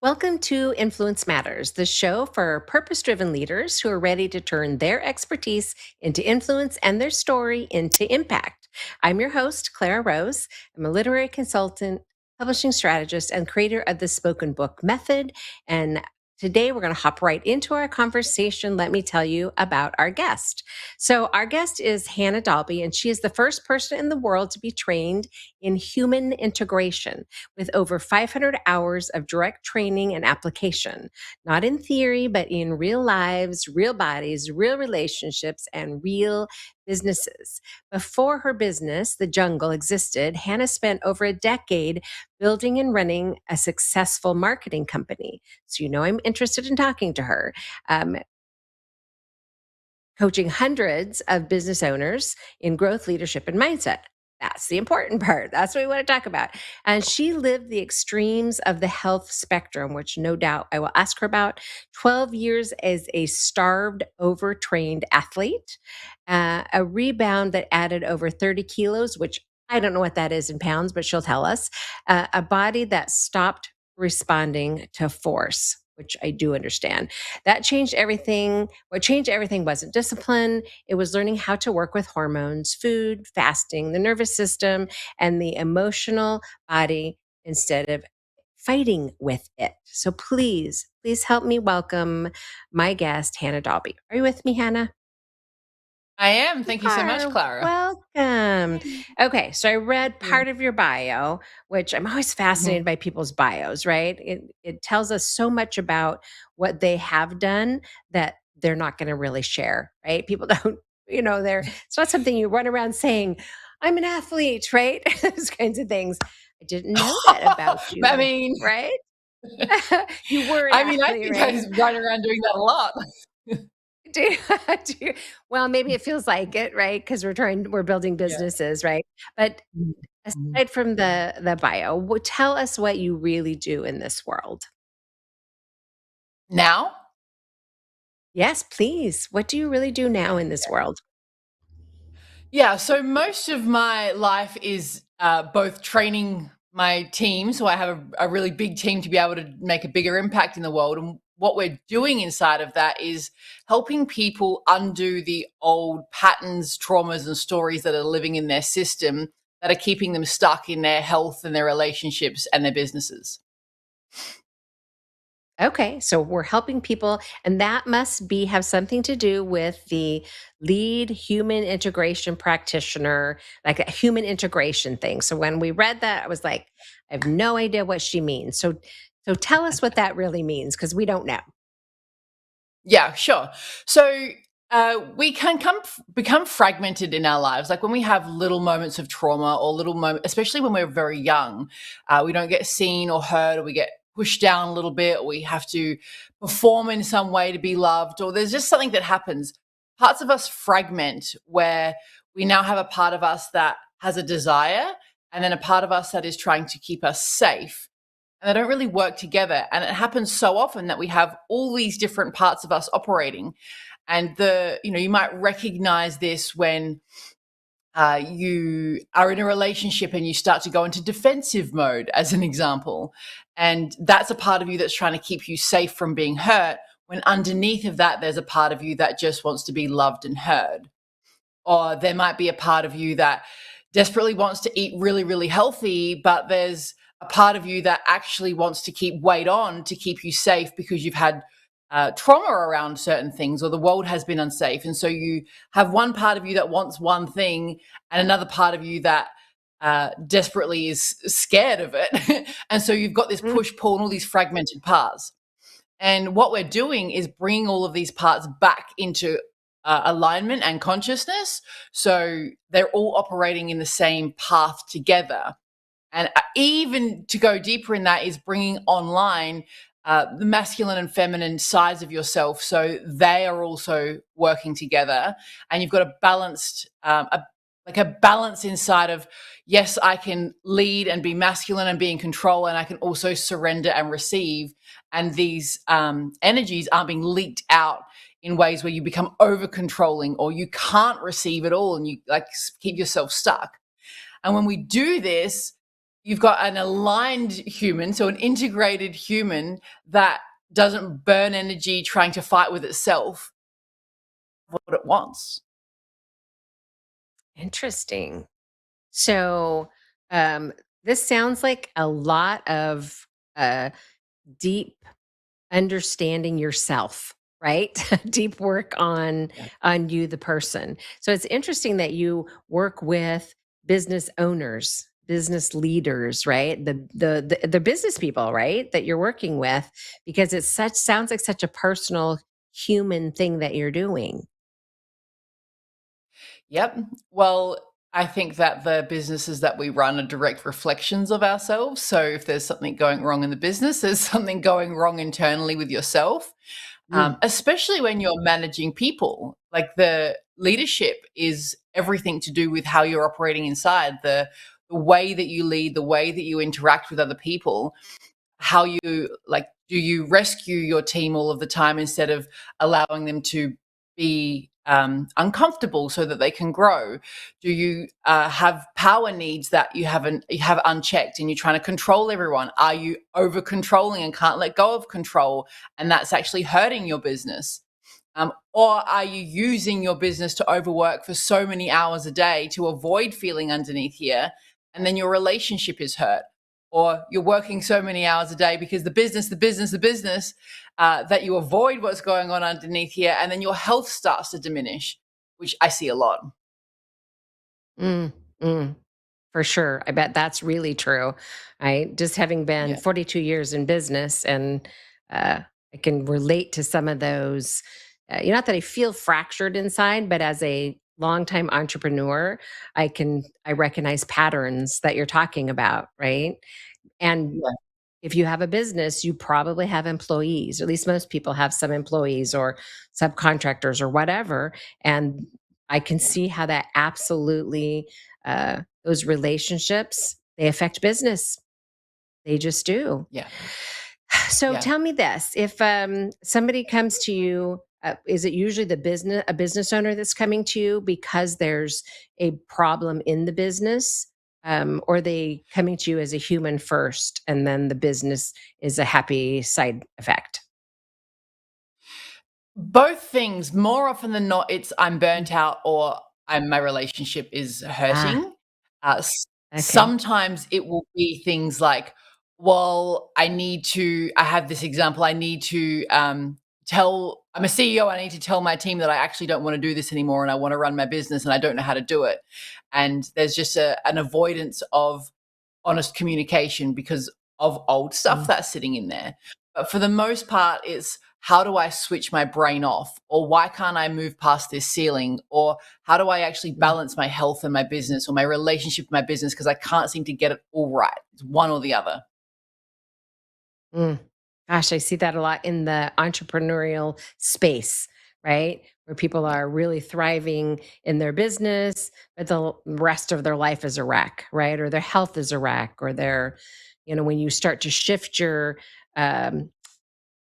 Welcome to Influence Matters, the show for purpose driven leaders who are ready to turn their expertise into influence and their story into impact. I'm your host, Clara Rose. I'm a literary consultant, publishing strategist, and creator of the spoken book method. And today we're going to hop right into our conversation. Let me tell you about our guest. So, our guest is Hannah Dalby, and she is the first person in the world to be trained in human integration with over 500 hours of direct training and application, not in theory, but in real lives, real bodies, real relationships, and real businesses. Before her business, The Jungle, existed, Hannah spent over a decade building and running a successful marketing company. So, I'm interested in talking to her. Coaching hundreds of business owners in growth, leadership, and mindset. That's the important part. That's what we want to talk about. And she lived the extremes of the health spectrum, which no doubt I will ask her about. 12 years as a starved, overtrained athlete, a rebound that added over 30 kilos, which I don't know what that is in pounds, but she'll tell us. A body that stopped responding to force, which I do understand. That changed everything. What changed everything wasn't discipline. It was learning how to work with hormones, food, fasting, the nervous system, and the emotional body instead of fighting with it. So please help me welcome my guest, Hannah Dalby. Are you with me, Hannah? I am. Thank you so much, Clara. Welcome. Okay, so I read part of your bio, which I'm always fascinated by people's bios, right? It tells us so much about what they have done that they're not going to really share, right? People don't, it's not something you run around saying, I'm an athlete, right? Those kinds of things. I didn't know that about you, I mean, right? You were an I athlete, think right? I run around doing that a lot. Do you, well, maybe it feels like it, right? Because we're building Yeah. businesses, right? But Mhm. aside from the bio, tell us what you really do in this world. Now? Yes, please. What do you really do now in this world? Yeah, so most of my life is both training my team, so I have a really big team to be able to make a bigger impact in the world. And what we're doing inside of that is helping people undo the old patterns, traumas, and stories that are living in their system that are keeping them stuck in their health and their relationships and their businesses. Okay, so we're helping people, and that must be have something to do with the lead human integration practitioner, like a human integration thing. So when we read that, I was like, I have no idea what she means. So tell us what that really means, because we don't know. Yeah, sure. So we can become fragmented in our lives. Like when we have little moments of trauma or little moments, especially when we're very young, we don't get seen or heard, or we get pushed down a little bit, or we have to perform in some way to be loved, or there's just something that happens. Parts of us fragment where we now have a part of us that has a desire, and then a part of us that is trying to keep us safe, and they don't really work together. And it happens so often that we have all these different parts of us operating. And you might recognize this when you are in a relationship and you start to go into defensive mode, as an example. And that's a part of you that's trying to keep you safe from being hurt, when underneath of that, there's a part of you that just wants to be loved and heard. Or there might be a part of you that desperately wants to eat really, really healthy, but there's a part of you that actually wants to keep weight on to keep you safe because you've had trauma around certain things, or the world has been unsafe. And so you have one part of you that wants one thing and another part of you that desperately is scared of it. And so you've got this Mm. push pull and all these fragmented parts. And what we're doing is bringing all of these parts back into alignment and consciousness. So they're all operating in the same path together. And even to go deeper in that is bringing online the masculine and feminine sides of yourself. So they are also working together. And you've got a balanced, like a balance inside of, yes, I can lead and be masculine and be in control, and I can also surrender and receive. And these energies aren't being leaked out in ways where you become over controlling or you can't receive at all and you like keep yourself stuck. And when we do this, you've got an aligned human, so an integrated human that doesn't burn energy trying to fight with itself what it wants. Interesting. So, um, this sounds like a lot of deep understanding yourself, right? Deep work Yeah. on you, the person. So it's interesting that you work with business owners, business leaders, right? The business people, right? That you're working with, because it's such sounds like such a personal human thing that you're doing. Yep. Well, I think that the businesses that we run are direct reflections of ourselves. So if there's something going wrong in the business, there's something going wrong internally with yourself, Mm, especially when you're managing people. Like the leadership is everything to do with how you're operating inside, the way that you lead, the way that you interact with other people, how you like do you rescue your team all of the time instead of allowing them to be uncomfortable so that they can grow? Do you have power needs that you have unchecked and you're trying to control everyone? Are you over controlling and can't let go of control, and that's actually hurting your business? Or are you using your business to overwork for so many hours a day to avoid feeling underneath here, and then your relationship is hurt? Or you're working so many hours a day because the business, that you avoid what's going on underneath here, and then your health starts to diminish, which I see a lot. mm, mm. For sure. I bet that's really true. I just having been Yeah, 42 years in business, and I can relate to some of those. Not that I feel fractured inside, but as a longtime entrepreneur, I recognize patterns that you're talking about, right? And yeah, if you have a business, you probably have employees, or at least most people have some employees or subcontractors or whatever. And I can see how that absolutely, those relationships, they affect business. They just do. yeah, So yeah. tell me this: if somebody comes to you, is it usually a business owner that's coming to you because there's a problem in the business, or are they coming to you as a human first, and then the business is a happy side effect? Both things. More often than not, it's I'm Mm. burnt out or my relationship is Ah, hurting. okay. Sometimes it will be things like, well, I have this example, I need to tell, I'm a CEO, I need to tell my team that I actually don't want to do this anymore and I want to run my business and I don't know how to do it. And there's just an avoidance of honest communication because of old stuff Mm, that's sitting in there. But for the most part, it's how do I switch my brain off? Or why can't I move past this ceiling? Or how do I actually mm. balance my health and my business or my relationship with my business? Because I can't seem to get it all right. It's one or the other. Mm. Gosh, I see that a lot in the entrepreneurial space, right? Where people Yeah. are really thriving in their business, but the rest of their life is a wreck, right? Or their health is a wreck, or when you start to shift um,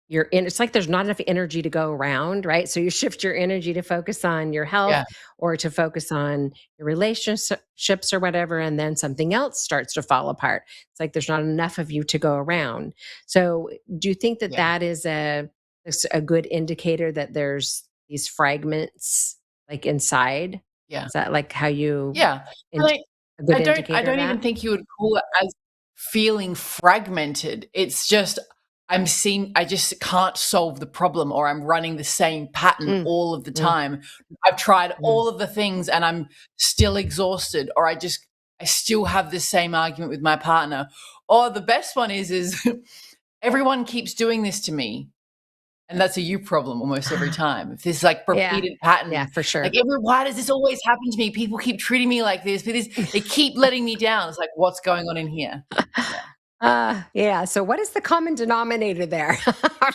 you're in it's like there's not enough energy to go around, right? So you shift your energy to focus on your health Yeah. or to focus on your relationships or whatever, and then something else starts to fall apart. It's like there's not enough of you to go around. So do you think that Yeah. that is a good indicator that there's these fragments like inside? Yeah. Is that like how you Yeah. in, And a I good don't I indicator of don't even that? think you would call it as feeling fragmented. It's just I just can't solve the problem or I'm running the same pattern Mm, all of the mm, time. I've tried mm. all of the things and I'm still exhausted or I still have the same argument with my partner. Or the best one is everyone keeps doing this to me. And that's a you problem almost every time. If this like Yeah. repeated Yeah, pattern, for like sure. why does this always happen to me? People keep treating me like this, but they keep letting me down. It's like, what's going on in here? Yeah. Yeah. So, what is the common denominator there?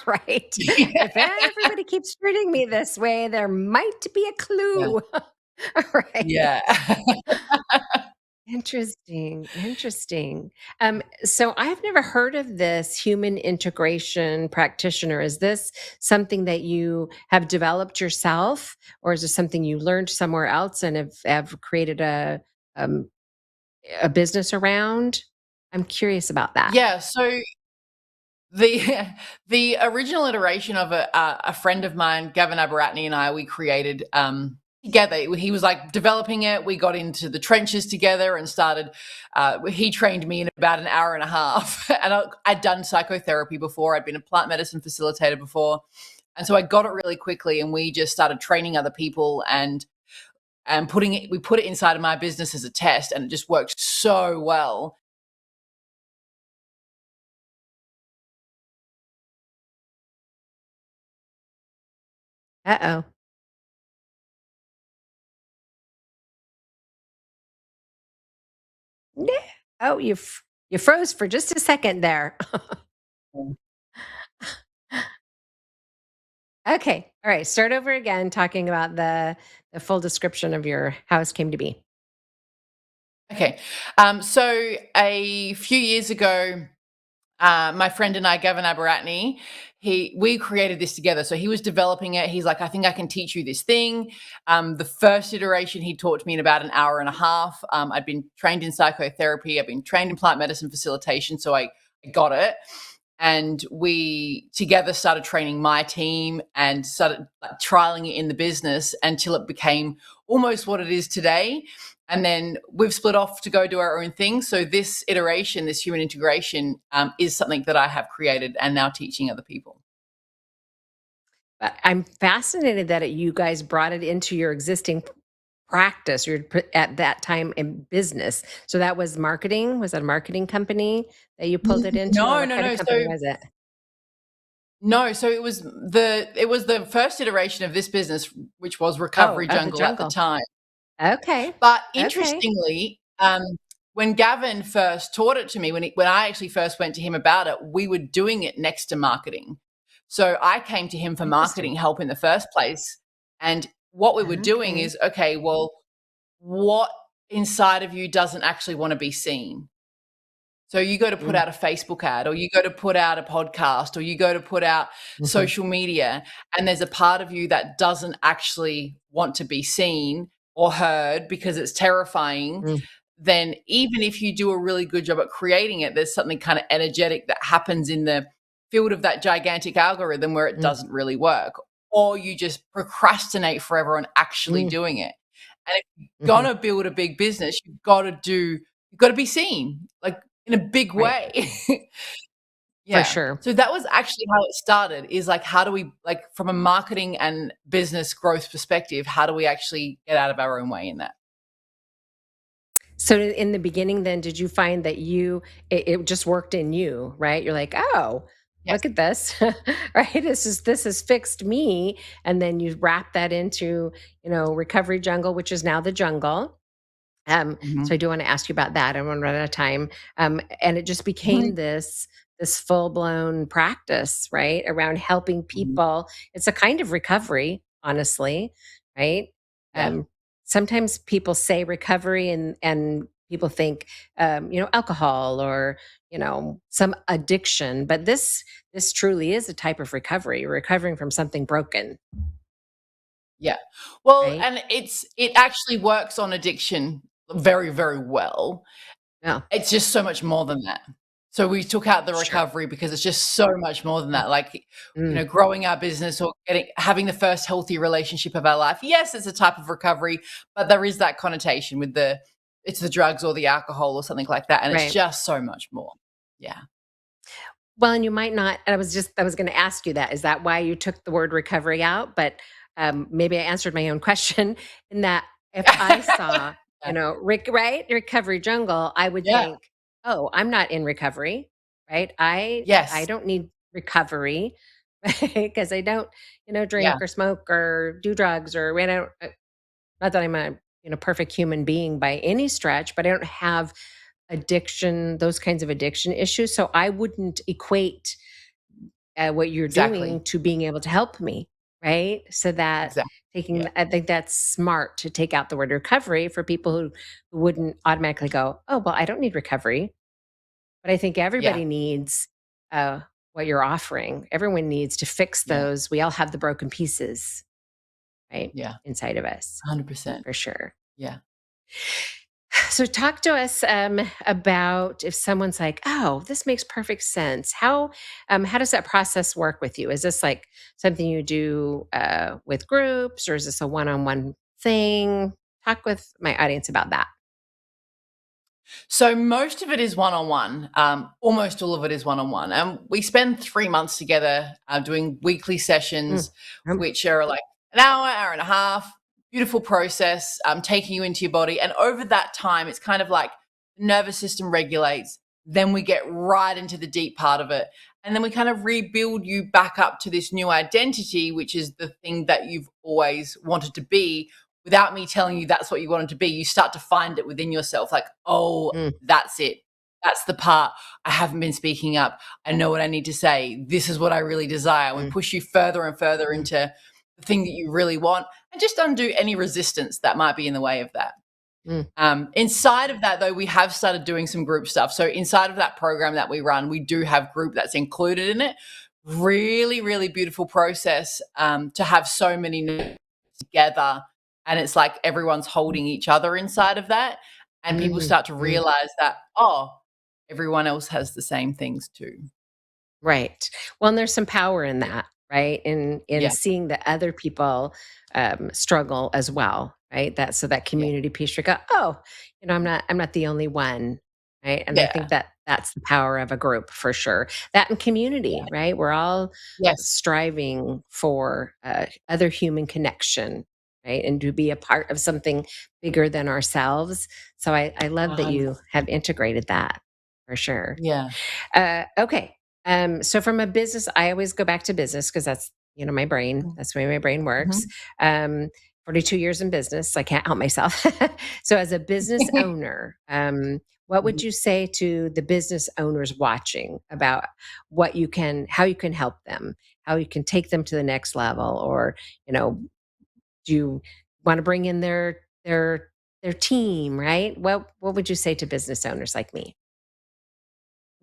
Right. If everybody keeps treating me this way, there might be a Yeah. clue. Right. Yeah. Interesting, interesting. So I've never heard of this human integration practitioner. Is this something that you have developed yourself, or is this something you learned somewhere else and have created um, a business around? I'm curious about that. Yeah, so the the original iteration of a friend of mine, Gavin Abaratney, and I, we created together. He was like developing it. We got into the trenches together and started. He trained me in about an hour and a half, and I'd done psychotherapy before. I'd been a plant medicine facilitator before, and so I got it really quickly. And we just started training other people and putting it. We put it inside of my business as a test, and it just worked so well. Uh oh. Oh, you froze for just a second there. Okay. All right. Start over again, talking about the full description of your house came to be. Okay. So a few years ago, my friend and I, Gavin Abaratney, we created this together. So he was developing it. He's like, I think I can teach you this thing. The first iteration he taught me in about an hour and a half. I'd been trained in psychotherapy. I've been trained in plant medicine facilitation. So I got it. And we together started training my team and started like, trialing it in the business until it became almost what it is today. And then we've split off to go do our own thing. So this iteration, this human integration, is something that I have created and now teaching other people. But I'm fascinated that you guys brought it into your existing practice. You're at that time in business. So that was marketing. Was that a marketing company that you pulled it into, or No, what no, kind of no. company So was it? no, so it was the first iteration of this business, which was Oh, Recovery of the Jungle at the jungle. time. Okay. But Okay. interestingly, when Gavin first taught it to me, when I actually first went to him about it, we were doing it next to marketing. So I came to him for Interesting. marketing help in the first place. And what we were doing Okay. is, okay, well, what inside of you doesn't actually want to be seen? So you go to put Mm, out a Facebook ad, or you go to put out a podcast, or you go to put out mhm, social media, and there's a part of you that doesn't actually want to be seen or heard because it's terrifying. mm, Then even if you do a really good job at creating it, there's something kind of energetic that happens in the field of that gigantic algorithm where it mm, doesn't really work, or you just procrastinate forever on actually mm, doing it. And if you're mhm. gonna build a big business, you've got to be seen, like in a big Right. way. For Yeah. sure. So that was actually how it started, is like, how do we, like, from a marketing and business growth perspective, how do we actually get out of our own way in that? So in the beginning then, did you find that it just worked in you, right? You're like, "Oh, Yes. look at this." Right? This has fixed me, and then you wrap that into, Recovery Jungle, which is now the jungle. So I Mhm. do want to ask you about that. I want to run out of time. And it just became Mhm. this full blown practice, right, around helping Mhm. people. It's a kind of recovery, honestly, right? Yeah. Um, Sometimes people say recovery, and people think, alcohol or some addiction, but this truly is a type of recovery. You're recovering from something broken, Yeah. Well, right? and it actually works on addiction very, very well. Yeah, It's just so much more than that. So we took out the sure. recovery because it's just so much more than that. Like, Mm, growing our business or having the first healthy relationship of our life. Yes, it's a type of recovery, but there is that connotation with it's the drugs or the alcohol or something like that. And it's right. just so much more. Yeah. Well, and you might not, and I was gonna ask you that. Is that why you took the word recovery out? But, maybe I answered my own question in that if I saw, Yeah. right? Recovery Jungle, I would Yeah. think, "Oh, I'm not in recovery, right? I Yes. don't need recovery, because I don't, Yeah. drink or smoke or do drugs or I don't not that I'm a, perfect human being by any stretch, but I don't have addiction, those kinds of addiction issues. So I wouldn't equate what you're Exactly. doing to being able to help me, right? So that Exactly. Yeah. I think that's smart to take out the word recovery for people who wouldn't automatically go, oh, well, I don't need recovery. But I think Yeah. everybody needs uh, what you're offering. Everyone needs to fix Yeah. those. We all have the broken pieces, right, Yeah. inside of us, 100%. for sure. Yeah. So, talk to us about if someone's like, "Oh, this makes perfect sense." How does that process work with you? Is this like something you do with groups, or is this a one-on-one thing? Talk with my audience about that. So most of it is one on one. Almost all of it is one on one. And we spend 3 months together doing weekly Mm, sessions, um, which are like an hour, hour and a half. Beautiful process, taking you into your body. And over that time, it's kind of like the nervous system regulates. Then we get right into the deep part of it. And then we kind of rebuild you back up to this new identity, which is the thing that you've always wanted to be without me telling you that's what you wanted to be. You start to find it within yourself like, oh, mm, that's it. That's the part I haven't been speaking up. I know what I need to say. This is what I really desire. And we mm, push you further and further mm, into the thing that you really want and just undo any resistance that might be in the way of that. mm, Inside of that, though, we have started doing some group stuff. So inside of that program that we run, we do have group that's included in it. Really, really beautiful process to have so many together, and it's like everyone's holding each other inside of that, and people mm, start to mm. realize that, oh, everyone else has the same things too. Right. Well, and there's some power in Yeah. that, right? In Yeah. seeing that other people struggle as well, right? That so that Yeah. community piece, you go, oh, I'm not the only one, right? And I think Yeah. that that's the power of a group for sure. That and Yeah. community, right? We're all Yes. striving for other human connection, right? And to be a part of something bigger than ourselves. So I love that you 100%. have integrated that for sure. Yeah. Okay. So from a business, I always go back to business because that's, my brain. Mm. That's the way my brain works. Mhm. Um, 42 years in business. I can't help myself. So as a business owner, what would Mhm. you say to the business owners watching about how you can help them, how you can take them to the next level, or, you know, do you want to bring in their team, right? What would you say to business owners like me?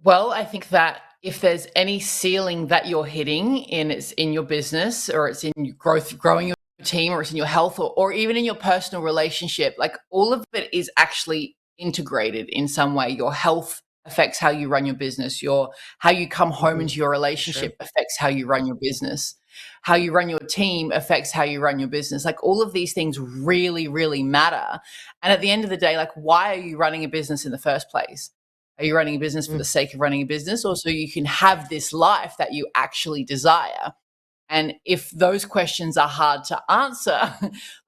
Well, I think that if there's any ceiling that you're hitting in it's in your business or it's in your growing your team or it's in your health or even in your personal relationship, like all of it is actually integrated in some way. Your health affects how you run your business. Your how you come home Mhm. into your Sure. relationship affects how you run your business. How you run your team affects how you run your business. Like all of these things really, really matter. And at the end of the day, like why are you running a business in the first place? Are you running a business for Mm, the sake of running a business, or so you can have this life that you actually desire? And if those questions are hard to answer,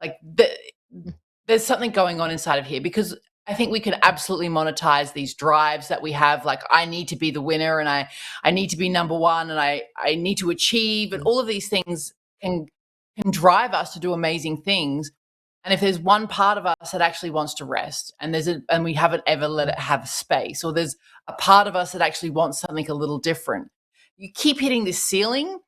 like mm, there's something going on inside of here because I think we can absolutely monetize these drives that we have. Like I need to be the winner, and I need to be number one, and I need to achieve, and mm, all of these things can can drive us to do amazing things. And if there's one part of us that actually wants to rest, and we haven't ever let mm, it have space, or there's a part of us that actually wants something a little different, you keep hitting this ceiling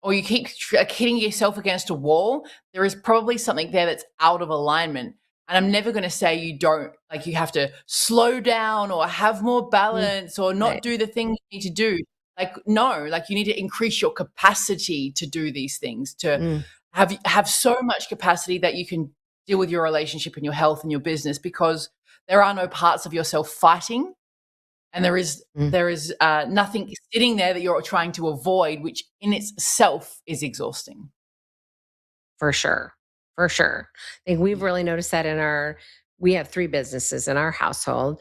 or you keep hitting yourself against a wall, there is probably something there that's out of alignment. And I'm never going to say you don't, like, you have to slow down or have more mm, balance or not right. do the thing you need to do. Like, no, like, you need to increase your capacity to do these things, to Mm, have so much capacity that you can deal with your relationship and your health and your business because there are no parts of yourself fighting and mm, there is nothing sitting there that you're trying to avoid, which in itself is exhausting. for sure. For sure. I think we've Yeah. really noticed that we have 3 businesses in our household.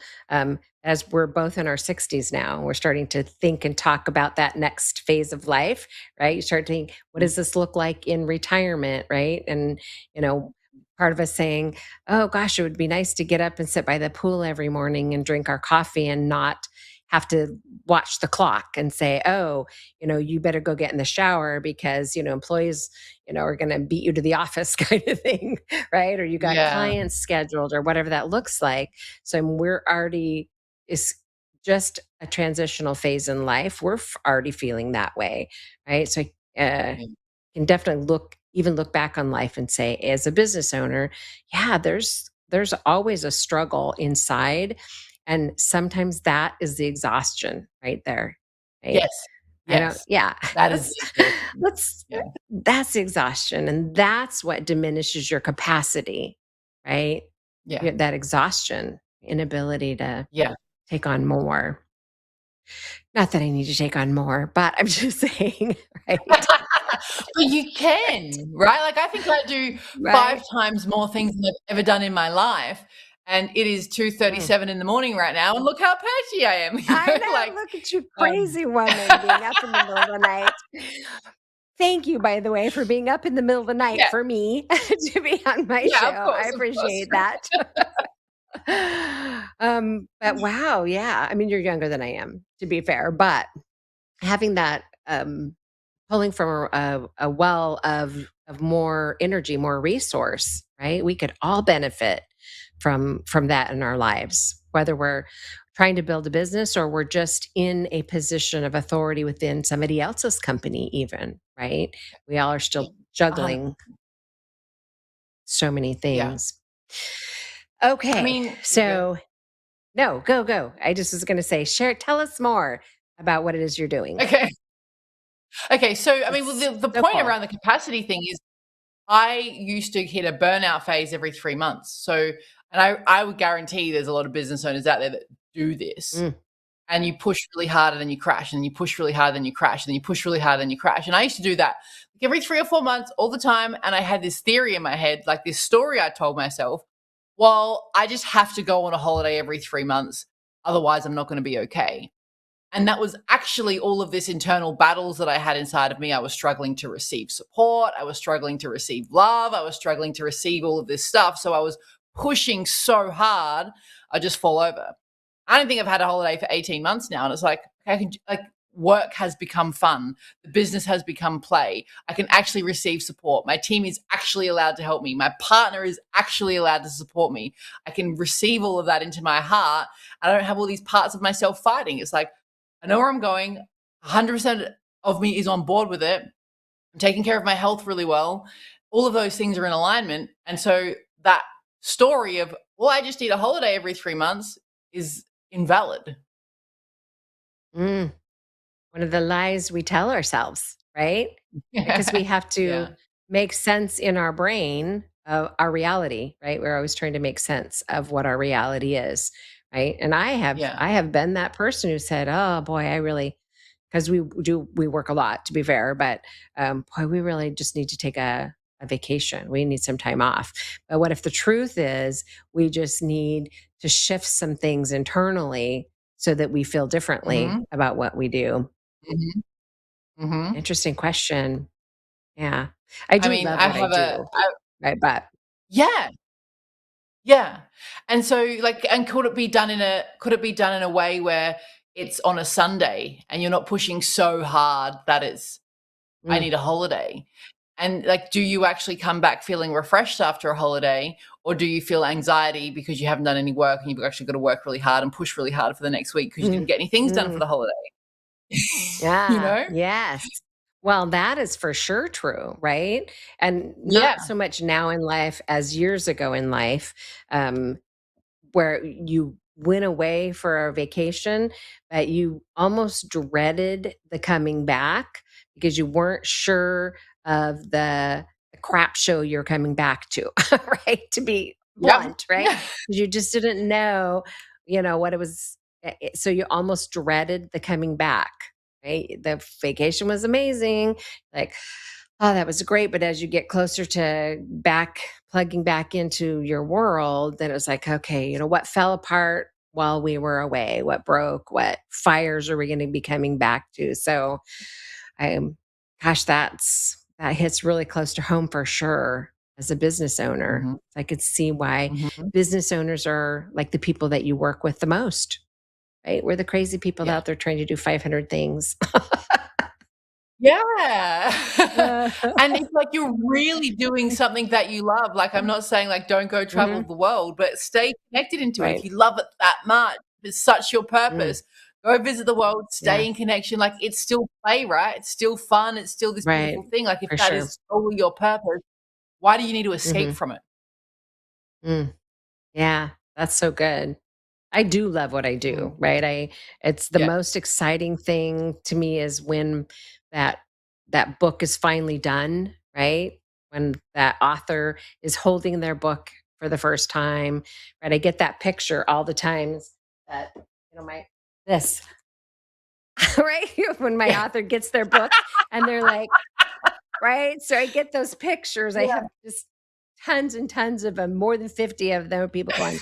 As we're both in our 60s now, we're starting to think and talk about that next phase of life, right? You start thinking, what Mm. does this look like in retirement, right? And, you know, part of us saying, oh gosh, it would be nice to get up and sit by the pool every morning and drink our coffee and not have to watch the clock and say, oh, you better go get in the shower because, employees, are going to beat you to the office kind of thing, right? Or you got Yeah. clients scheduled or whatever that looks like. So we're already, is just a transitional phase in life. We're already feeling that way, right? So uh, Yeah. can definitely look even look back on life and say, as a business owner, yeah, there's always a struggle inside. And sometimes that is the exhaustion right there. Right. Yes. I don't, Yes. yeah. That is Let's, the exhaustion. let's, Yeah. that's the exhaustion. And that's what diminishes your capacity, right? Yeah. That exhaustion, inability to Yeah. take on more. Not that I need to take on more, but I'm just saying, right? But you can, right? Like, I think I do 5 Right? times more things than I've ever done in my life, and it is Mm. 2:37 in the morning right now, and look how perchy I am, I know. like, Look at you, um crazy woman, being up in the middle of the night. Thank you, by the way, for being up in the middle of the night yeah, for me to be on my yeah, show. of I course, of course. appreciate that. But wow, yeah. I mean, you're younger than I am, to be fair, but having that pulling from a well of more energy, more resource, right? We could all benefit from that in our lives, whether we're trying to build a business or we're just in a position of authority within somebody else's company, even, right? We all are Yeah, still 100 juggling so many yeah. things. I Okay, mean yeah. so no, go. I just was going to say, share, tell us more about what it is you're doing. Okay. Okay, so, I mean, well, It's the so point cool. around the capacity thing is I used to hit a burnout phase every 3 months, so and I would guarantee there's a lot of business owners out there that do this. Mm, And you push really hard and then you crash, and then you push really hard, then you crash, and then you push really hard, then you crash. And I used to do that like every 3 or 4 months all the time. And I had this theory in my head, like this story I told myself, well, I just have to go on a holiday every 3 months. Otherwise, I'm not going to be okay. And that was actually all of this internal battles that I had inside of me. I was struggling to receive support. I was struggling to receive love. I was struggling to receive all of this stuff. So I was pushing so hard, I just fall over. I don't think I've had a holiday for 18 months now. And it's like, I can, like, work has become fun. The business has become play. I can actually receive support. My team is actually allowed to help me. My partner is actually allowed to support me. I can receive all of that into my heart. I don't have all these parts of myself fighting. It's like, I know where I'm going. 100% of me is on board with it. I'm taking care of my health really well. All of those things are in alignment. And so that story of, well, I just need a holiday every 3 months is invalid. mm. One of the lies we tell ourselves, right? Because we have to Yeah. make sense in our brain of our reality, right? We're always trying to make sense of what our reality is, right? And Yeah. I have been that person who said, "Oh boy, I really," because we work a lot, to be fair, but boy, we really just need to take a vacation. We need some time off. But what if the truth is we just need to shift some things internally so that we feel differently Mhm. about what we do? Mhm. Mhm. Interesting question. Yeah. I I do mean, love what I do, right? But yeah. Yeah. And so, like, and could it be done in a way where it's on a Sunday and you're not pushing so hard that it's, I mm, need a holiday? And, like, do you actually come back feeling refreshed after a holiday, or do you feel anxiety because you haven't done any work and you've actually got to work really hard and push really hard for the next week because you mm, didn't get any things done for mm. the holiday? You Yeah, know? yes. Well, that is for sure true, right? And Yeah. not so much now in life as years ago in life. Um, where you went away for a vacation, but you almost dreaded the coming back because you weren't sure of the crap show you're coming back to, right? To be Yep. blunt, right? Because you just didn't know, what it was. So you almost dreaded the coming back, right? The vacation was amazing. Like, oh, that was great. But as you get closer to plugging back into your world, then it was like, okay, what fell apart while we were away? What broke? What fires are we going to be coming back to? So, gosh, that hits really close to home for sure. As a business owner, Mhm. I could see why Mhm. business owners are like the people that you work with the most, right? We're the crazy people Yeah. out there trying to do 500 things. Yeah. Uh, And it's like you're really doing something that you love. Like, I'm not saying, like, don't go travel Mhm, the world, but stay connected into it. If right. you love it that much, it's such your Mm, purpose, go visit the world, Yeah. stay in connection. Like, it's still play, right? It's still fun. It's still this Right. beautiful thing. Like, if For that sure. is solely your purpose, why do you need to escape Mhm. from it? Mm. Yeah. That's so good. I do love what I do, Mm. right? It's the Yeah. most exciting thing to me is when that that book is finally done, right? When that author is holding their book for the first time, right? I get that picture all the times that, my this, right? When my Yeah. author gets their book and they're like, right? So I get those pictures. I have Yeah. just tons and tons of them, more than 50 of them, people going,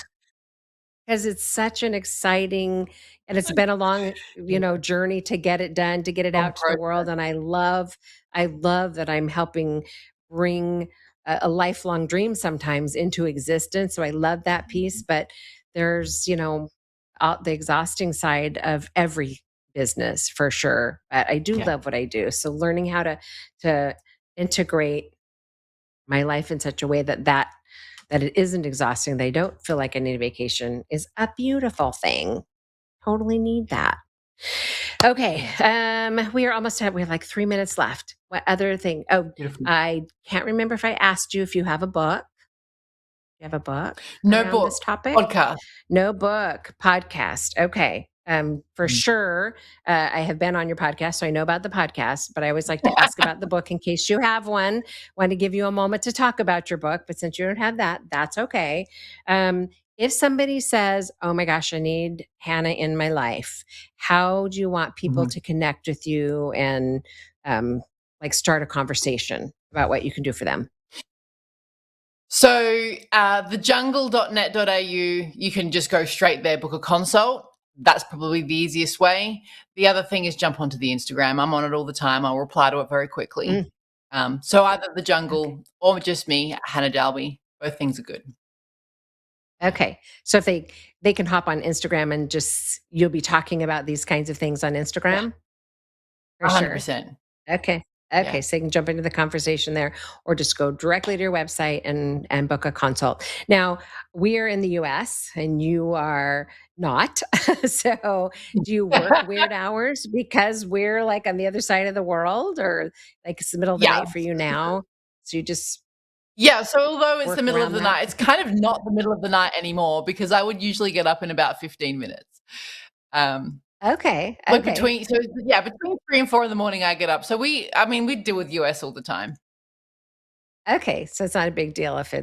'cause it's such an exciting and it's been a long, Yeah. journey to get it done, to get it Long out to the world, process. and I love that I'm helping bring a lifelong dream sometimes into existence, so I love that piece, but there's, the exhausting side of every business for sure, but I do Yeah. love what I do, so learning how to integrate my life in such a way that it isn't exhausting, they don't feel like I need a vacation is a beautiful thing. Totally need that. Okay, Yeah. we are almost at we have like 3 minutes left. What other thing? Oh, Beautiful. I can't remember if I asked you if you have a book. You have a book No around this book, topic? podcast. No book, podcast. Okay. For Mm. sure, I have been on your podcast, so I know about the podcast, but I always like to ask about the book in case you have one. Want to give you a moment to talk about your book, but since you don't have that, that's okay. Um, if somebody says, "Oh my gosh, I need Hannah in my life," how do you want people Mhm. to connect with you and like start a conversation about what you can do for them? So, thejungle.net.au, you can just go straight there, book a consult. That's probably the easiest way. The other thing is jump onto the Instagram. I'm on it all the time. I'll reply to it very quickly. Mm, So either the okay. jungle or just me, Hannah Dalby. Both things are good. Okay. So if they can hop on Instagram and just you'll be talking about these kinds of things on Yeah, Instagram? For sure. 100%. Okay. Yeah. Okay, so you can jump into the conversation there or just go directly to your website and book a consult. Now, we are in the US and you are not. So, do you work weird hours because we're like on the other side of the world or like it's the middle of the Yeah. night for you now? So you just Yeah, so although it's the work middle of around the that? night, it's kind of not the middle of the night anymore because I would usually get up in about 15 minutes. Um, Okay. like Okay. between 3 and 4 in the morning, I get up. So we deal with US all the time. Okay, so it's not a big deal if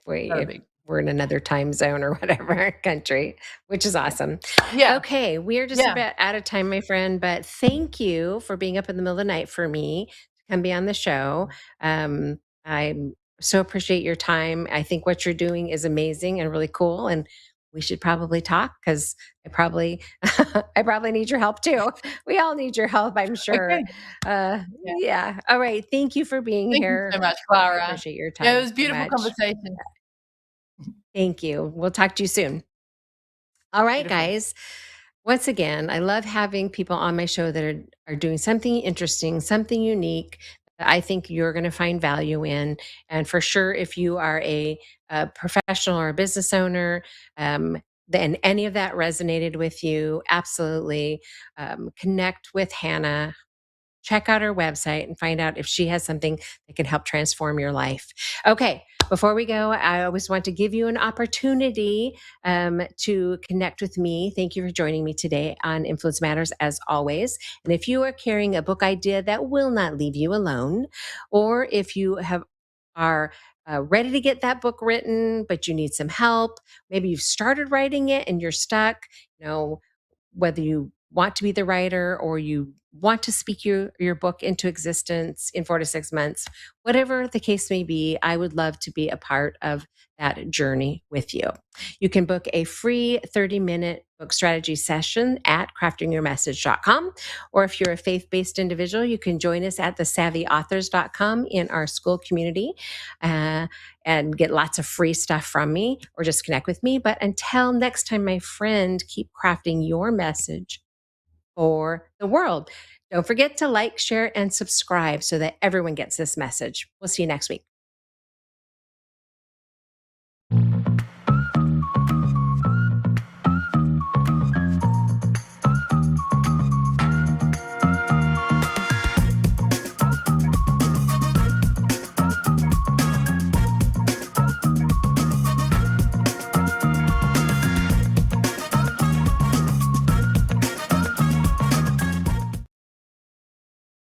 we Not a if big. we're in another time zone or whatever country, which is Yeah. awesome. Yeah. Okay, we're just Yeah. about out of time, my friend, but thank you for being up in the middle of the night for me to come be on the show. I so appreciate your time. I think what you're doing is amazing and really cool, and we should probably talk because I probably I probably need your help too. We all need your help, I'm sure. Okay. Yeah. Yeah. All right. Thank you for being Thank you so here. much, I Clara. appreciate your Yeah, it time was a so beautiful much. conversation. Thank you. We'll talk to you soon. All right, Beautiful. guys. Once again, I love having people on my show that are doing something interesting, something unique that I think you're going to find value in. And for sure, if you are a professional or a business owner, and any of that resonated with you, absolutely connect with Hannah, check out her website and find out if she has something that can help transform your life. Okay, before we go, I always want to give you an opportunity to connect with me. Thank you for joining me today on Influence Matters, as always. And if you are carrying a book idea that will not leave you alone, or if you are ready to get that book written, but you need some help, maybe you've started writing it and you're stuck, you know, whether you want to be the writer or you want to speak your book into existence in 4 to 6 months, whatever the case may be, I would love to be a part of that journey with you. You can book a free 30-minute book strategy session at craftingyourmessage.com. Or if you're a faith based individual, you can join us at thesavvyauthors.com in our school community. And get lots of free stuff from me or just connect with me. But until next time, my friend, keep crafting your message for the world. Don't forget to like, share, and subscribe so that everyone gets this message. We'll see you next week.